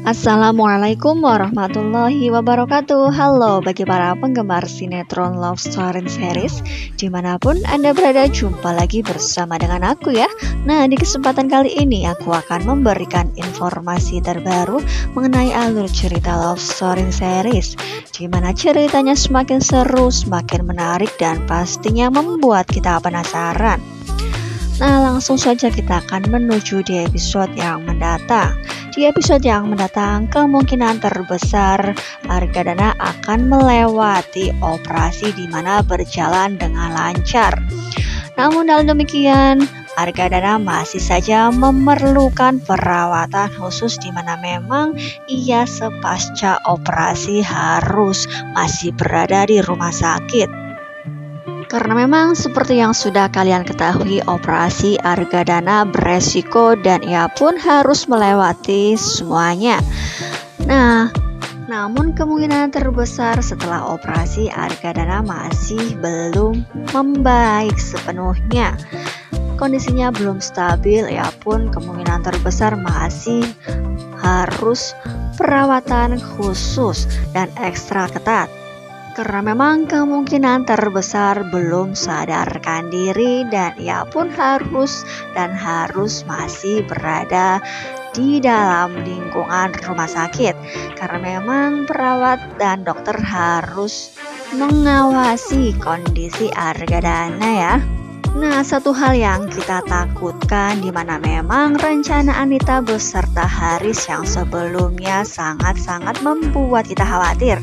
Assalamualaikum warahmatullahi wabarakatuh. Halo bagi para penggemar sinetron Love Story Series dimanapun Anda berada, jumpa lagi bersama dengan aku ya. Nah, di kesempatan kali ini aku akan memberikan informasi terbaru mengenai alur cerita Love Story Series, dimana ceritanya semakin seru, semakin menarik, dan pastinya membuat kita penasaran. Nah, langsung saja kita akan menuju di episode yang mendatang. Di episode yang mendatang, kemungkinan terbesar Argadana akan melewati operasi di mana berjalan dengan lancar. Namun dalam demikian, Argadana masih saja memerlukan perawatan khusus di mana memang ia sepasca operasi harus masih berada di rumah sakit. Karena memang seperti yang sudah kalian ketahui, operasi Argadana beresiko dan ia pun harus melewati semuanya. Nah, namun kemungkinan terbesar setelah operasi Argadana masih belum membaik sepenuhnya. Kondisinya belum stabil, ia pun kemungkinan terbesar masih harus perawatan khusus dan ekstra ketat. Karena memang kemungkinan terbesar belum sadarkan diri dan ia pun harus masih berada di dalam lingkungan rumah sakit. Karena memang perawat dan dokter harus mengawasi kondisi Argadana ya. Nah, satu hal yang kita takutkan di mana memang rencana Anita beserta Haris yang sebelumnya sangat-sangat membuat kita khawatir.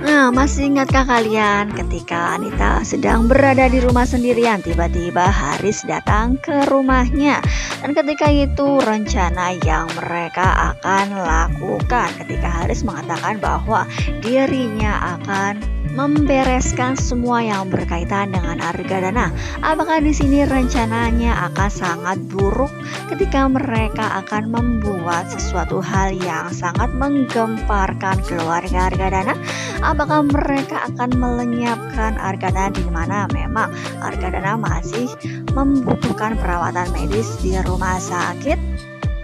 Nah, masih ingatkah kalian ketika Anita sedang berada di rumah sendirian, tiba-tiba Haris datang ke rumahnya. Dan ketika itu rencana yang mereka akan lakukan ketika Haris mengatakan bahwa dirinya akan membereskan semua yang berkaitan dengan Argadana. Apakah di sini rencananya akan sangat buruk ketika mereka akan membuat sesuatu hal yang sangat menggemparkan keluarga Argadana? Apakah mereka akan melenyapkan Argadana di mana memang Argadana masih membutuhkan perawatan medis di rumah sakit?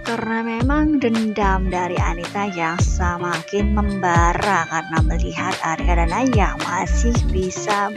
Karena memang dendam dari Anita yang semakin membara karena melihat Argadana yang masih bisa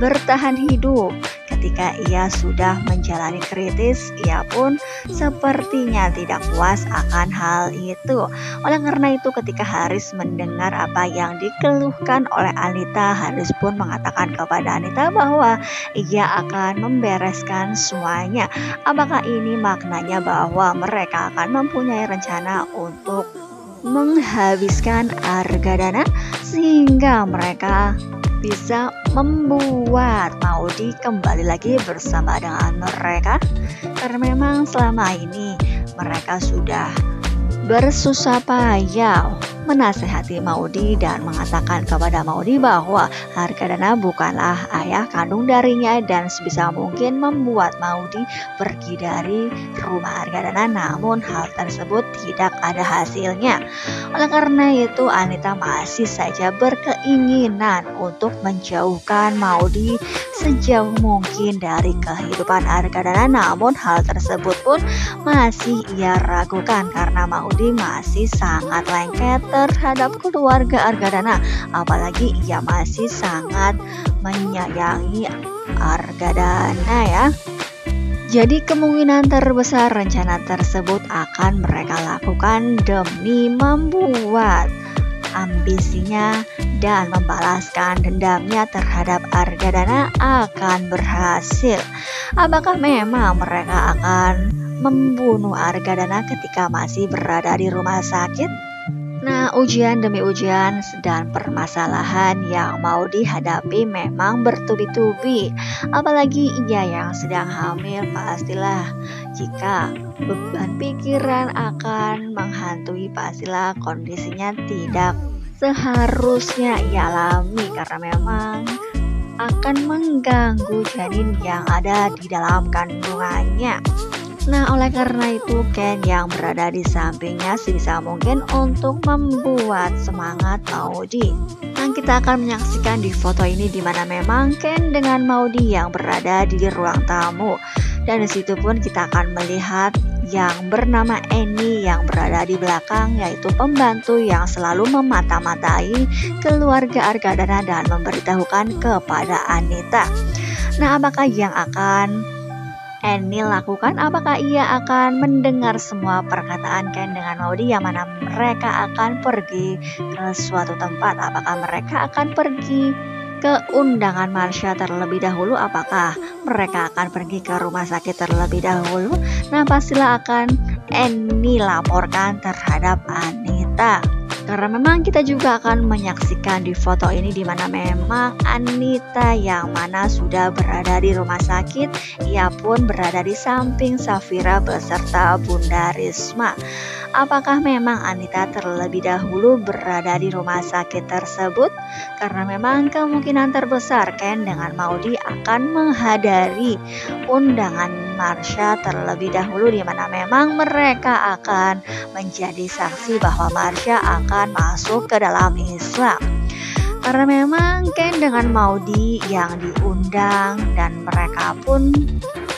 bertahan hidup. Ketika ia sudah menjalani kritis, ia pun sepertinya tidak puas akan hal itu. Oleh karena itu, ketika Haris mendengar apa yang dikeluhkan oleh Anita, Haris pun mengatakan kepada Anita bahwa ia akan membereskan semuanya. Apakah ini maknanya bahwa mereka akan mempunyai rencana untuk menghabiskan Argadana sehingga mereka bisa membuat Maudy kembali lagi bersama dengan mereka? Karena memang selama ini mereka sudah bersusah payah menasehati Maudy dan mengatakan kepada Maudy bahwa Argadana bukanlah ayah kandung darinya dan sebisa mungkin membuat Maudy pergi dari rumah Argadana, namun hal tersebut tidak ada hasilnya. Oleh karena itu, Anita masih saja berkeinginan untuk menjauhkan Maudy sejauh mungkin dari kehidupan Argadana, namun hal tersebut pun masih ia ragukan karena Maudy masih sangat lengket terhadap keluarga Argadana, apalagi ia masih sangat menyayangi Argadana ya. Jadi kemungkinan terbesar rencana tersebut akan mereka lakukan demi membuat ambisinya dan membalaskan dendamnya terhadap Argadana akan berhasil. Apakah memang mereka akan membunuh Argadana ketika masih berada di rumah sakit? Nah, ujian demi ujian dan permasalahan yang mau dihadapi memang bertubi-tubi. Apalagi ia yang sedang hamil, pastilah jika beban pikiran akan menghantui, pastilah kondisinya tidak seharusnya ia alami karena memang akan mengganggu janin yang ada di dalam kandungannya. Nah, oleh karena itu Ken yang berada di sampingnya sebisa mungkin untuk membuat semangat Maudy. Nah, kita akan menyaksikan di foto ini di mana memang Ken dengan Maudy yang berada di ruang tamu. Dan di situ pun kita akan melihat yang bernama Eni yang berada di belakang, yaitu pembantu yang selalu memata-matai keluarga Argadana dan memberitahukan kepada Anita. Nah, apakah yang akan Eni lakukan? Apakah ia akan mendengar semua perkataan Ken dengan Maudi yang mana mereka akan pergi ke suatu tempat? Apakah mereka akan pergi ke undangan Marsha terlebih dahulu? Apakah mereka akan pergi ke rumah sakit terlebih dahulu? Nah, pastilah akan Eni laporkan terhadap Anita. Karena memang kita juga akan menyaksikan di foto ini di mana memang Anita yang mana sudah berada di rumah sakit, ia pun berada di samping Safira beserta Bunda Risma. Apakah memang Anita terlebih dahulu berada di rumah sakit tersebut? Karena memang kemungkinan terbesar Ken dengan Maudi akan menghadiri undangan Marsha terlebih dahulu, di mana memang mereka akan menjadi saksi bahwa Marsha akan masuk ke dalam Islam. Karena memang Ken dengan Maudi yang diundang dan mereka pun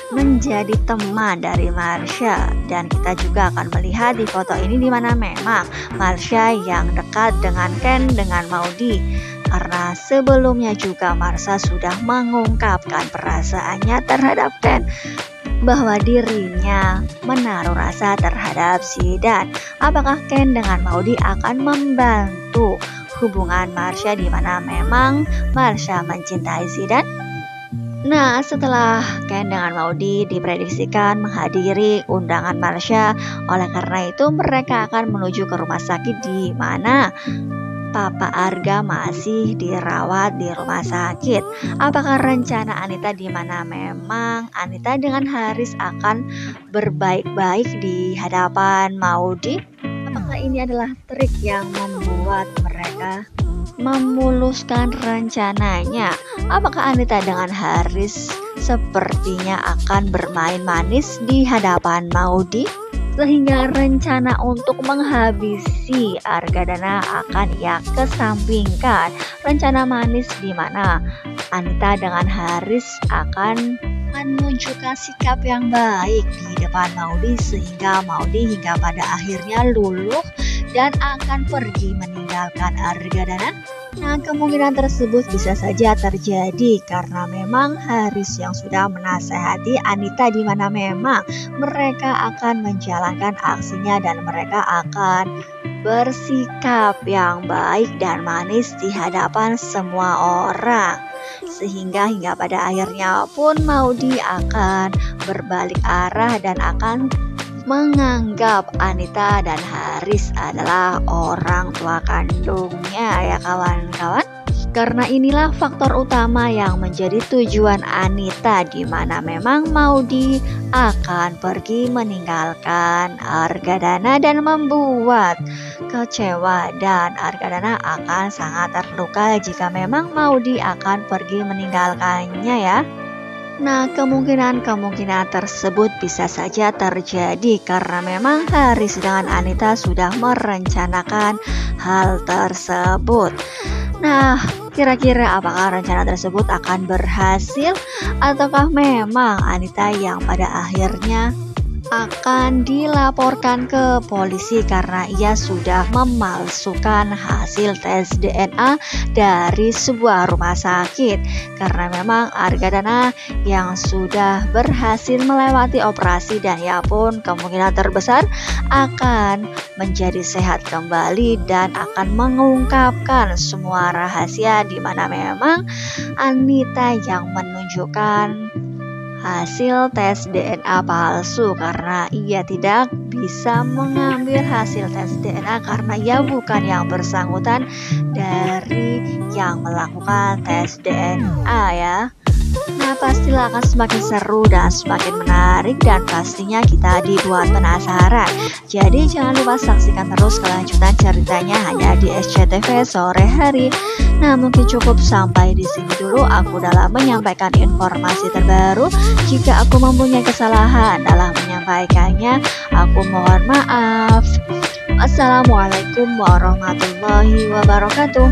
menjadi teman dari Marsha, dan kita juga akan melihat di foto ini di mana memang Marsha yang dekat dengan Ken dengan Maudi. Karena sebelumnya juga Marsha sudah mengungkapkan perasaannya terhadap Ken bahwa dirinya menaruh rasa terhadap Zidan. Apakah Ken dengan Maudi akan membantu hubungan Marsha di mana memang Marsha mencintai Zidan? Nah, setelah Ken dengan Maudi diprediksikan menghadiri undangan Marsha, oleh karena itu mereka akan menuju ke rumah sakit di mana Papa Arga masih dirawat di rumah sakit. Apakah rencana Anita di mana memang Anita dengan Haris akan berbaik-baik di hadapan Maudi? Apakah ini adalah trik yang membuat mereka memuluskan rencananya? Apakah Anita dengan Haris sepertinya akan bermain manis di hadapan Maudi, sehingga rencana untuk menghabisi Argadana akan ia kesampingkan? Rencana manis di mana Anita dengan Haris akan menunjukkan sikap yang baik di depan Maudi, sehingga Maudi hingga pada akhirnya luluh dan akan pergi meninggalkan Argadana. Nah, kemungkinan tersebut bisa saja terjadi karena memang Haris yang sudah menasehati Anita di mana memang mereka akan menjalankan aksinya dan mereka akan bersikap yang baik dan manis di hadapan semua orang, sehingga hingga pada akhirnya pun Maudi akan berbalik arah dan akan menganggap Anita dan Haris adalah orang tua kandungnya, ya kawan-kawan. Karena inilah faktor utama yang menjadi tujuan Anita, di mana memang Maudi akan pergi meninggalkan Argadana dan membuat kecewa, dan Argadana akan sangat terluka jika memang Maudi akan pergi meninggalkannya, ya. Nah, kemungkinan tersebut bisa saja terjadi karena memang Haris dengan Anita sudah merencanakan hal tersebut. Nah, kira-kira apakah rencana tersebut akan berhasil ataukah memang Anita yang pada akhirnya akan dilaporkan ke polisi karena ia sudah memalsukan hasil tes DNA dari sebuah rumah sakit? Karena memang Argadana yang sudah berhasil melewati operasi dan ia pun kemungkinan terbesar akan menjadi sehat kembali dan akan mengungkapkan semua rahasia, di mana memang Anita yang menunjukkan hasil tes DNA palsu karena ia tidak bisa mengambil hasil tes DNA karena ia bukan yang bersangkutan dari yang melakukan tes DNA, ya. Nah, pastilah akan semakin seru dan semakin menarik dan pastinya kita dibuat penasaran. Jadi jangan lupa saksikan terus kelanjutan ceritanya hanya di SCTV sore hari. Nah, mungkin cukup sampai di sini dulu aku dalam menyampaikan informasi terbaru. Jika aku mempunyai kesalahan dalam menyampaikannya, aku mohon maaf. Assalamualaikum warahmatullahi wabarakatuh.